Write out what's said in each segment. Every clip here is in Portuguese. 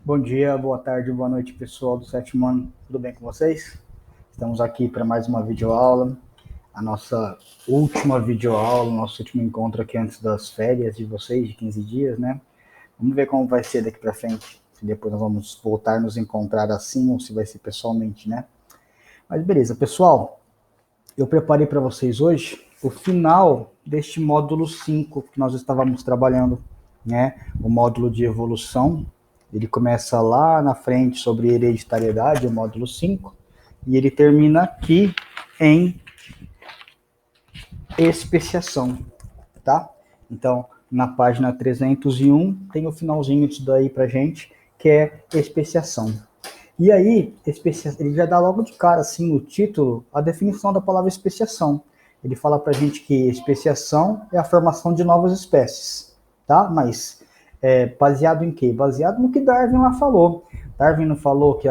Bom dia, boa tarde, boa noite, pessoal do sétimo ano. Tudo bem com vocês? Estamos aqui para mais uma videoaula, a nossa última videoaula, nosso último encontro aqui antes das férias de vocês, de 15 dias, né? Vamos ver como vai ser daqui para frente, se depois nós vamos voltar a nos encontrar assim ou se vai ser pessoalmente, né? Mas beleza, pessoal, eu preparei para vocês hoje o final deste módulo 5 que nós estávamos trabalhando, né? O módulo de evolução. Ele começa lá na frente sobre hereditariedade, o módulo 5, e ele termina aqui em especiação, tá? Então, na página 301, tem o finalzinho disso daí pra gente, que é especiação. E aí, ele já dá logo de cara, assim, no título, a definição da palavra especiação. Ele fala pra gente que especiação é a formação de novas espécies, tá? Mas baseado em quê? Baseado no que Darwin lá falou. Darwin não falou que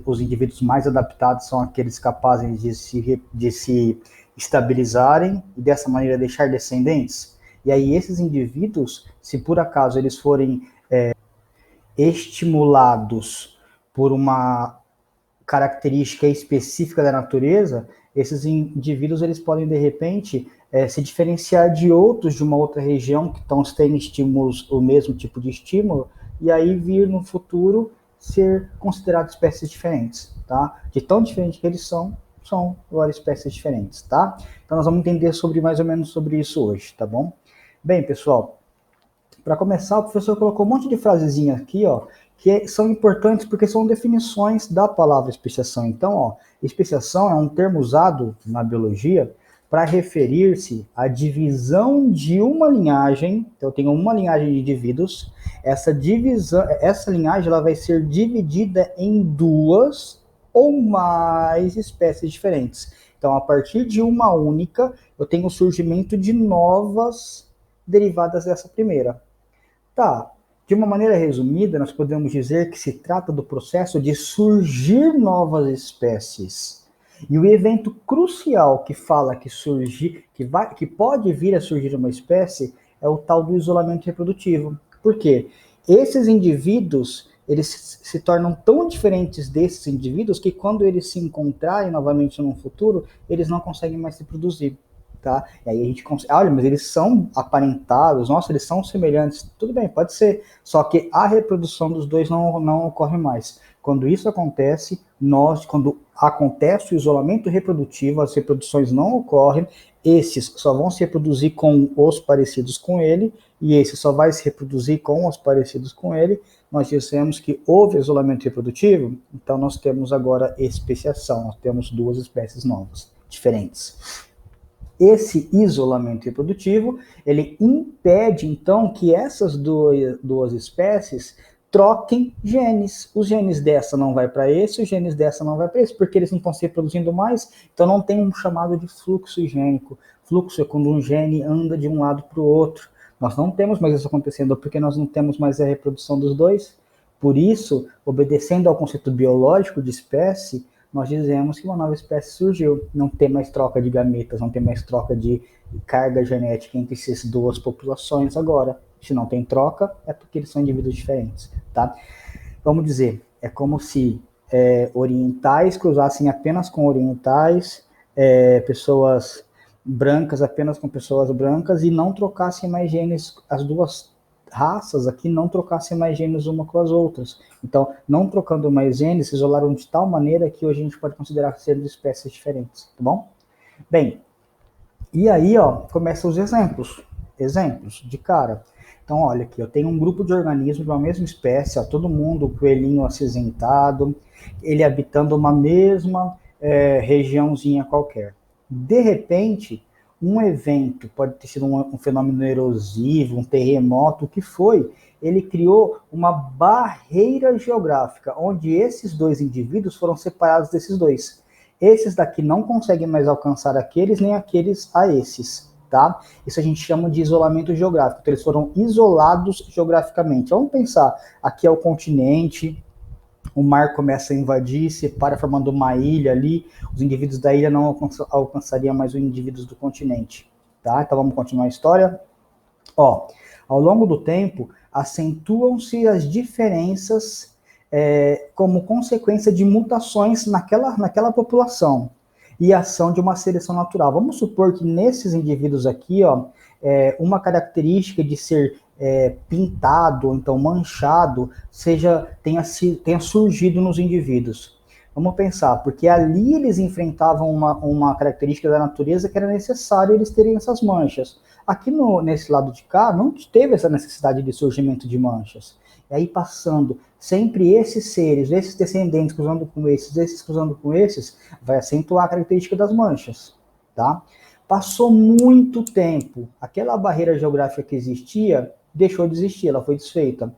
os indivíduos mais adaptados são aqueles capazes de se estabilizarem e dessa maneira deixar descendentes? E aí esses indivíduos, se por acaso eles forem estimulados por uma característica específica da natureza, esses indivíduos eles podem de repente se diferenciar de outros de uma outra região que estão tendo estímulos, o mesmo tipo de estímulo, e aí vir no futuro ser considerados espécies diferentes, tá? De tão diferente que eles são várias espécies diferentes, tá? Então nós vamos entender sobre mais ou menos sobre isso hoje, tá bom? Bem, pessoal, para começar, o professor colocou um monte de frasezinha aqui, ó, que são importantes porque são definições da palavra especiação. Então, ó, especiação é um termo usado na biologia para referir-se à divisão de uma linhagem. Então, eu tenho uma linhagem de indivíduos. Essa linhagem, ela vai ser dividida em duas ou mais espécies diferentes. Então, a partir de uma única, eu tenho o surgimento de novas derivadas dessa primeira. Tá. De uma maneira resumida, nós podemos dizer que se trata do processo de surgir novas espécies. E o evento crucial que fala que que pode vir a surgir uma espécie é o tal do isolamento reprodutivo. Por quê? Esses indivíduos, eles se tornam tão diferentes desses indivíduos que quando eles se encontrarem novamente no futuro, eles não conseguem mais se reproduzir. Tá? E aí a gente consegue, olha, mas eles são aparentados, nossa, eles são semelhantes, tudo bem, pode ser, só que a reprodução dos dois não ocorre mais. Quando isso acontece, quando acontece o isolamento reprodutivo, as reproduções não ocorrem, esses só vão se reproduzir com os parecidos com ele, e esse só vai se reproduzir com os parecidos com ele, nós dissemos que houve isolamento reprodutivo, então nós temos agora especiação, nós temos duas espécies novas, diferentes. Esse isolamento reprodutivo, ele impede, então, que essas duas espécies troquem genes. Os genes dessa não vai para esse, os genes dessa não vai para esse, porque eles não estão se reproduzindo mais, então não tem um chamado de fluxo gênico. Fluxo é quando um gene anda de um lado para o outro. Nós não temos mais isso acontecendo, porque nós não temos mais a reprodução dos dois. Por isso, obedecendo ao conceito biológico de espécie, nós dizemos que uma nova espécie surgiu. Não tem mais troca de gametas, não tem mais troca de carga genética entre essas duas populações agora. Se não tem troca, é porque eles são indivíduos diferentes, tá? Vamos dizer, é como se orientais cruzassem apenas com orientais, pessoas brancas apenas com pessoas brancas e não trocassem mais genes, as duas raças aqui não trocassem mais genes uma com as outras. Então, não trocando mais genes, se isolaram de tal maneira que hoje a gente pode considerar ser de espécies diferentes, tá bom? Bem, e aí, ó, começam os exemplos. Exemplos de cara. Então, olha aqui, eu tenho um grupo de organismos de uma mesma espécie, ó, todo mundo, coelhinho acinzentado, ele habitando uma mesma regiãozinha qualquer. De repente, um evento, pode ter sido um fenômeno erosivo, um terremoto, o que foi, ele criou uma barreira geográfica, onde esses dois indivíduos foram separados desses dois. Esses daqui não conseguem mais alcançar aqueles, nem aqueles a esses, tá? Isso a gente chama de isolamento geográfico. Então, eles foram isolados geograficamente. Vamos pensar, aqui é o continente, o mar começa a invadir, separa formando uma ilha ali, os indivíduos da ilha não alcançariam mais os indivíduos do continente, tá? Então vamos continuar a história. Ó, ao longo do tempo, acentuam-se as diferenças como consequência de mutações naquela população e ação de uma seleção natural. Vamos supor que nesses indivíduos aqui, ó, uma característica de ser pintado, ou então manchado, tenha surgido nos indivíduos. Vamos pensar, porque ali eles enfrentavam uma característica da natureza que era necessário eles terem essas manchas. Aqui nesse lado de cá, não teve essa necessidade de surgimento de manchas. E aí passando, sempre esses seres, esses descendentes cruzando com esses cruzando com esses, vai acentuar a característica das manchas, tá? Passou muito tempo, aquela barreira geográfica que existia, deixou de existir, ela foi desfeita.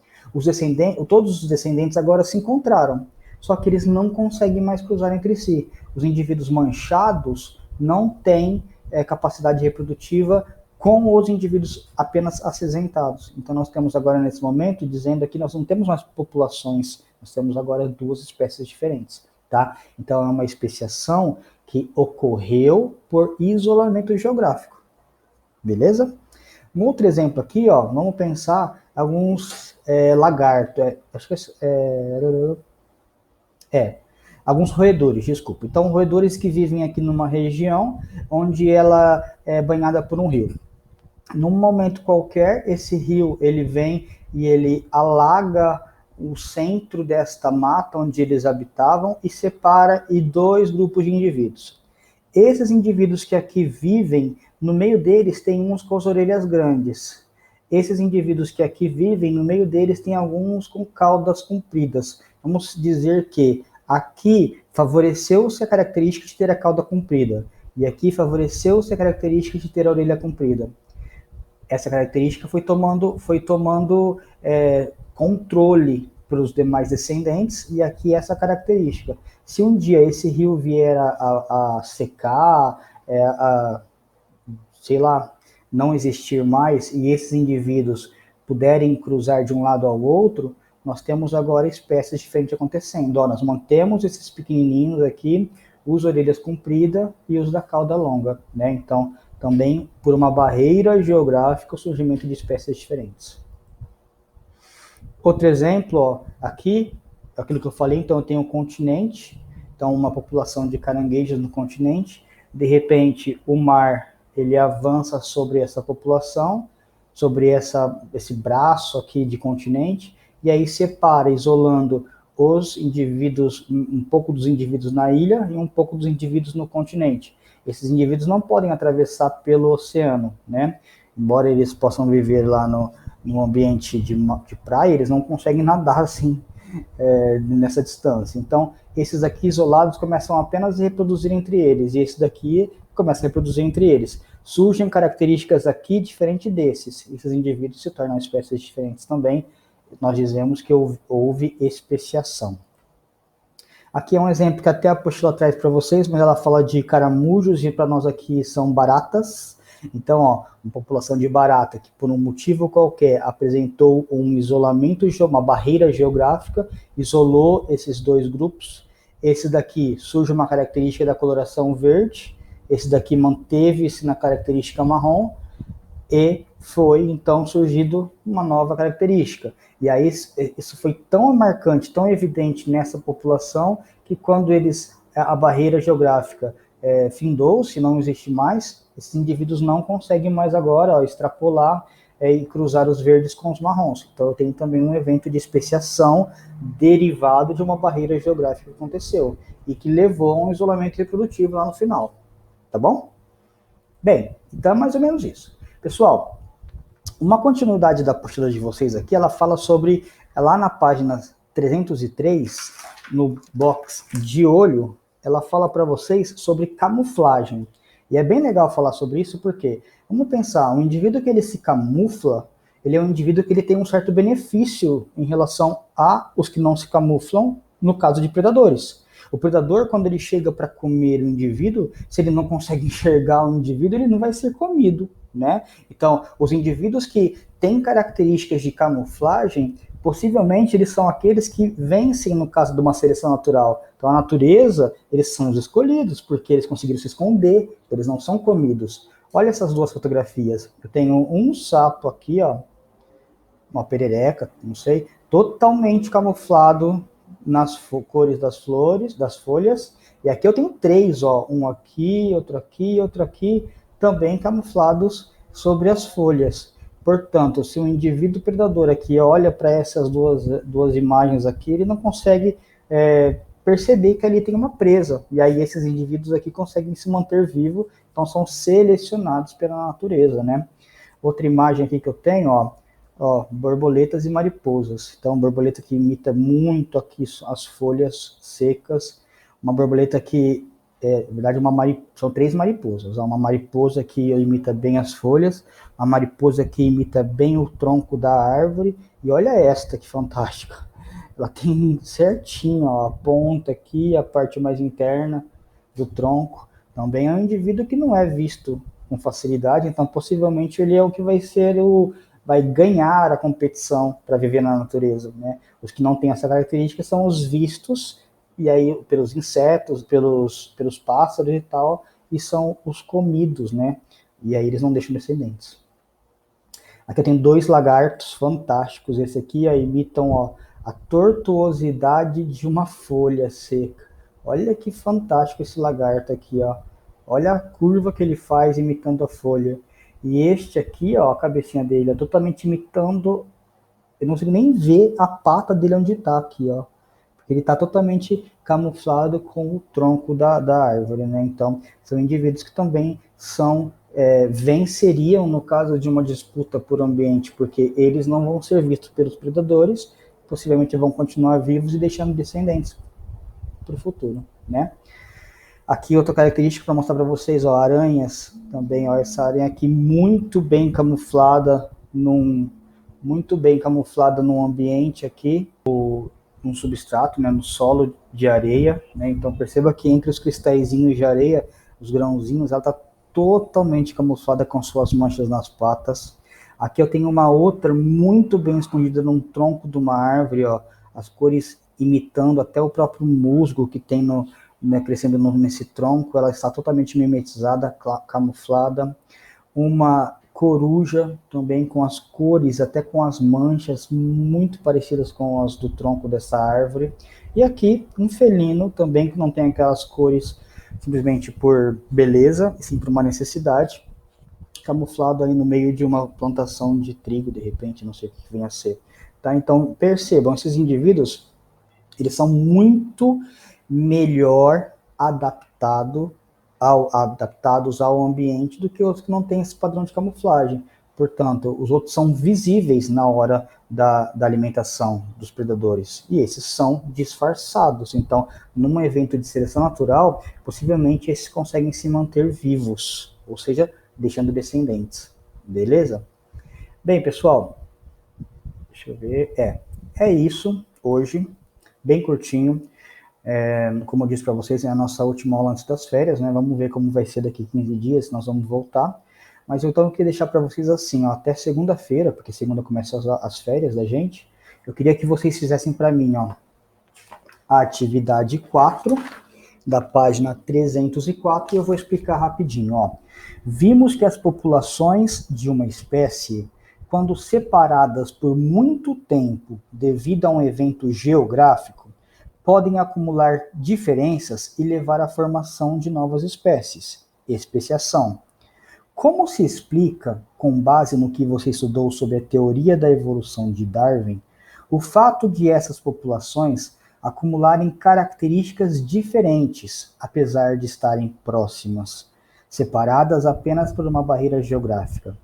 Todos os descendentes agora se encontraram, só que eles não conseguem mais cruzar entre si. Os indivíduos manchados não têm capacidade reprodutiva com os indivíduos apenas acinzentados. Então nós temos agora nesse momento, dizendo aqui, nós não temos mais populações, nós temos agora duas espécies diferentes, tá? Então é uma especiação que ocorreu por isolamento geográfico, beleza? Um outro exemplo aqui, ó, vamos pensar alguns lagartos, acho que alguns roedores, desculpa. Então, roedores que vivem aqui numa região onde ela é banhada por um rio. Num momento qualquer, esse rio ele vem e ele alaga o centro desta mata onde eles habitavam e separa em dois grupos de indivíduos. Esses indivíduos que aqui vivem, no meio deles tem uns com as orelhas grandes. Esses indivíduos que aqui vivem, no meio deles tem alguns com caudas compridas. Vamos dizer que aqui favoreceu-se a característica de ter a cauda comprida e aqui favoreceu-se a característica de ter a orelha comprida. Essa característica foi tomando controle para os demais descendentes, e aqui essa característica. Se um dia esse rio vier a secar, sei lá, não existir mais, e esses indivíduos puderem cruzar de um lado ao outro, nós temos agora espécies diferentes acontecendo. Ó, nós mantemos esses pequenininhos aqui, os orelhas compridas e os da cauda longa, né? Então, também por uma barreira geográfica, o surgimento de espécies diferentes. Outro exemplo, ó, aqui, aquilo que eu falei, então eu tenho um continente, então uma população de caranguejos no continente, de repente o mar, ele avança sobre essa população, sobre esse braço aqui de continente, e aí separa, isolando os indivíduos, um pouco dos indivíduos na ilha e um pouco dos indivíduos no continente. Esses indivíduos não podem atravessar pelo oceano, né? Embora eles possam viver lá no ambiente de praia, eles não conseguem nadar assim, nessa distância. Então, esses aqui isolados começam apenas a reproduzir entre eles, e esse daqui começa a reproduzir entre eles. Surgem características aqui diferentes desses. Esses indivíduos se tornam espécies diferentes também. Nós dizemos que houve especiação. Aqui é um exemplo que até a apostila traz para vocês, mas ela fala de caramujos, e para nós aqui são baratas. Então, ó, uma população de barata que por um motivo qualquer apresentou um isolamento, uma barreira geográfica, isolou esses dois grupos. Esse daqui surge uma característica da coloração verde, esse daqui manteve-se na característica marrom, e foi então surgido uma nova característica. E aí isso foi tão marcante, tão evidente nessa população, que quando a barreira geográfica findou-se, não existe mais, esses indivíduos não conseguem mais agora extrapolar e cruzar os verdes com os marrons. Então eu tenho também um evento de especiação derivado de uma barreira geográfica que aconteceu e que levou a um isolamento reprodutivo lá no final. Tá bom? Bem, então é mais ou menos isso. Pessoal, uma continuidade da apostila de vocês aqui, ela fala sobre, lá na página 303, no box de olho, ela fala para vocês sobre camuflagem. E é bem legal falar sobre isso, porque, vamos pensar, um indivíduo que ele se camufla, ele é um indivíduo que ele tem um certo benefício em relação a os que não se camuflam, no caso de predadores. O predador, quando ele chega para comer o indivíduo, se ele não consegue enxergar o indivíduo, ele não vai ser comido, né? Então, os indivíduos que têm características de camuflagem, possivelmente eles são aqueles que vencem no caso de uma seleção natural. Então, a natureza, eles são os escolhidos, porque eles conseguiram se esconder, eles não são comidos. Olha essas duas fotografias. Eu tenho um sapo aqui, ó, uma perereca, não sei, totalmente camuflado nas cores das flores, das folhas, e aqui eu tenho 3, ó, um aqui, outro aqui, também camuflados sobre as folhas. Portanto, se um indivíduo predador aqui olha para essas duas imagens aqui, ele não consegue perceber que ali tem uma presa, e aí esses indivíduos aqui conseguem se manter vivos, então são selecionados pela natureza, né? Outra imagem aqui que eu tenho, ó, borboletas e mariposas. Então, borboleta que imita muito aqui as folhas secas. Uma borboleta que, na verdade, são 3 mariposas. Uma mariposa que imita bem as folhas, uma mariposa que imita bem o tronco da árvore. E olha esta, que fantástica. Ela tem certinho, ó, a ponta aqui, a parte mais interna do tronco. Também é um indivíduo que não é visto com facilidade, então possivelmente ele é o que vai ganhar a competição para viver na natureza, né? Os que não têm essa característica são os vistos, e aí pelos insetos, pelos pássaros e tal, e são os comidos, né? E aí eles não deixam descendentes. Aqui eu tenho 2 lagartos fantásticos, esse aqui imitam, ó, a tortuosidade de uma folha seca. Olha que fantástico esse lagarto aqui, ó. Olha a curva que ele faz imitando a folha. E este aqui, ó, a cabecinha dele é totalmente imitando. Eu não consigo nem ver a pata dele onde está aqui, ó. Porque ele está totalmente camuflado com o tronco da árvore, né? Então, são indivíduos que também venceriam no caso de uma disputa por ambiente, porque eles não vão ser vistos pelos predadores, possivelmente vão continuar vivos e deixando descendentes para o futuro, né? Aqui outra característica para mostrar para vocês, ó, aranhas também, ó, essa aranha aqui muito bem camuflada num ambiente aqui, num substrato, né, no solo de areia, né? Então perceba que entre os cristalzinhos de areia, os grãozinhos, ela está totalmente camuflada com suas manchas nas patas. Aqui eu tenho uma outra muito bem escondida num tronco de uma árvore, ó, as cores imitando até o próprio musgo que tem crescendo nesse tronco, ela está totalmente mimetizada, camuflada. Uma coruja também com as cores, até com as manchas muito parecidas com as do tronco dessa árvore. E aqui um felino também que não tem aquelas cores simplesmente por beleza, e sim por uma necessidade, camuflado aí no meio de uma plantação de trigo, de repente, não sei o que venha a ser. Tá? Então percebam, esses indivíduos, eles são muito melhor adaptados ao ambiente do que os que não têm esse padrão de camuflagem. Portanto, os outros são visíveis na hora da alimentação dos predadores, e esses são disfarçados. Então, num evento de seleção natural, possivelmente esses conseguem se manter vivos, ou seja, deixando descendentes. Beleza? Bem, pessoal, deixa eu ver. É isso hoje, bem curtinho. Como eu disse para vocês, é a nossa última aula antes das férias, né? Vamos ver como vai ser daqui 15 dias, nós vamos voltar. Mas então eu queria deixar para vocês assim, ó, até segunda-feira, porque segunda começa as férias da gente. Eu queria que vocês fizessem para mim, ó, a atividade 4 da página 304, e eu vou explicar rapidinho, ó. Vimos que as populações de uma espécie, quando separadas por muito tempo devido a um evento geográfico, podem acumular diferenças e levar à formação de novas espécies, especiação. Como se explica, com base no que você estudou sobre a teoria da evolução de Darwin, o fato de essas populações acumularem características diferentes, apesar de estarem próximas, separadas apenas por uma barreira geográfica?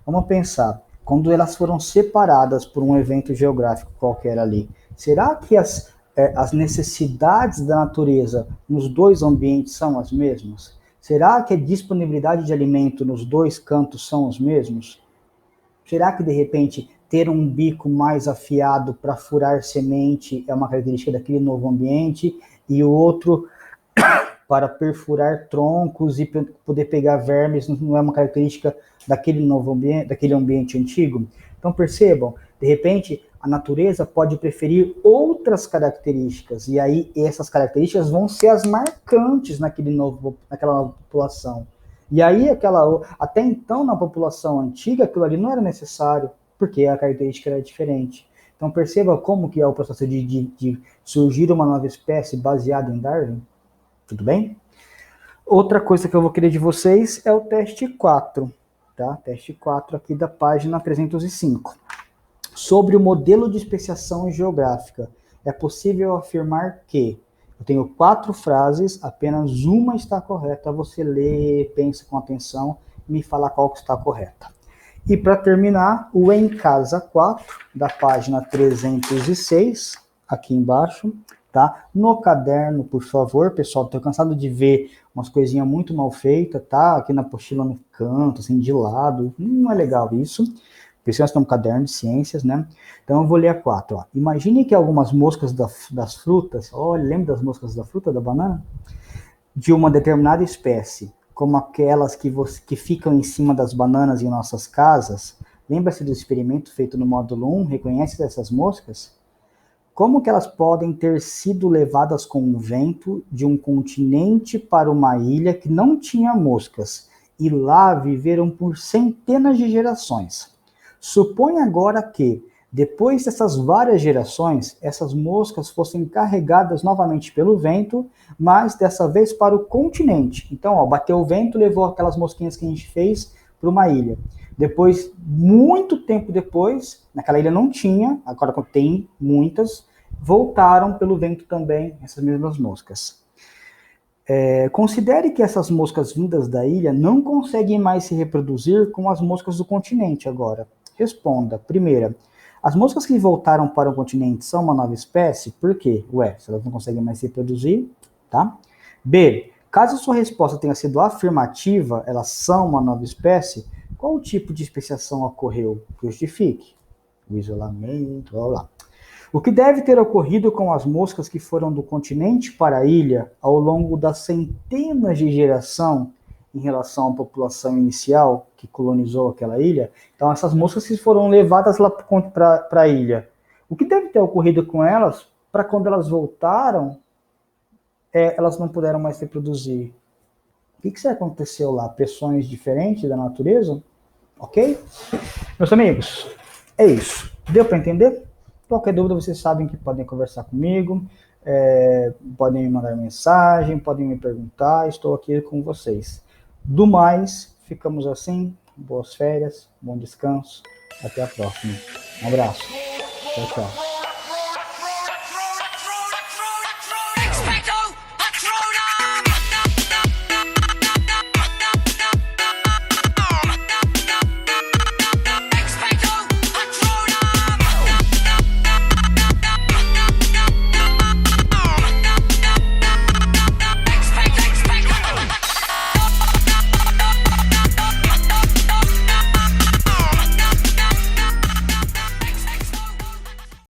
Vamos pensar, quando elas foram separadas por um evento geográfico qualquer ali, será que as necessidades da natureza nos dois ambientes são as mesmas? Será que a disponibilidade de alimento nos dois cantos são os mesmos? Será que, de repente, ter um bico mais afiado para furar semente é uma característica daquele novo ambiente, e o outro para perfurar troncos e poder pegar vermes não é uma característica daquele novo ambiente, daquele ambiente antigo? Então percebam, de repente a natureza pode preferir outras características, e aí essas características vão ser as marcantes naquela nova população. E aí até então na população antiga aquilo ali não era necessário, porque a característica era diferente. Então perceba como que é o processo de surgir uma nova espécie baseada em Darwin. Tudo bem? Outra coisa que eu vou querer de vocês é o teste 4, tá? Teste 4 aqui da página 305. Sobre o modelo de especiação geográfica, é possível afirmar que... Eu tenho 4 frases, apenas uma está correta. Você lê, pensa com atenção e me fala qual que está correta. E para terminar, o Em Casa 4, da página 306, aqui embaixo, tá? No caderno, por favor, pessoal, estou cansado de ver umas coisinhas muito mal feitas, tá? Aqui na apostila no canto, assim, de lado, não é legal isso. Precisa ter um caderno de ciências, né? Então eu vou ler a 4, ó. Imagine que algumas moscas das frutas, olha, lembra das moscas da fruta, da banana? De uma determinada espécie, como aquelas que ficam em cima das bananas em nossas casas. Lembra-se do experimento feito no módulo 1? Reconhece essas moscas? Como que elas podem ter sido levadas com o vento de um continente para uma ilha que não tinha moscas, e lá viveram por centenas de gerações? Supõe agora que, depois dessas várias gerações, essas moscas fossem carregadas novamente pelo vento, mas dessa vez para o continente. Então, ó, bateu o vento, levou aquelas mosquinhas que a gente fez para uma ilha. Depois, muito tempo depois, naquela ilha não tinha, agora tem muitas, voltaram pelo vento também, essas mesmas moscas. Considere que essas moscas vindas da ilha não conseguem mais se reproduzir com as moscas do continente agora. Responda. Primeira, as moscas que voltaram para o continente são uma nova espécie? Por quê? Se elas não conseguem mais se reproduzir, tá? B, caso sua resposta tenha sido afirmativa, elas são uma nova espécie, qual tipo de especiação ocorreu? Justifique. O isolamento, blá blá. O que deve ter ocorrido com as moscas que foram do continente para a ilha ao longo das centenas de gerações em relação à população inicial que colonizou aquela ilha? Então, essas moscas que foram levadas lá para a ilha, o que deve ter ocorrido com elas para quando elas voltaram, elas não puderam mais reproduzir? O que aconteceu lá? Pressões diferentes da natureza? Ok? Meus amigos, é isso. Deu para entender? Qualquer dúvida, vocês sabem que podem conversar comigo, podem me mandar mensagem, podem me perguntar, estou aqui com vocês. Do mais, ficamos assim. Boas férias, bom descanso, até a próxima. Um abraço. Tchau, tchau.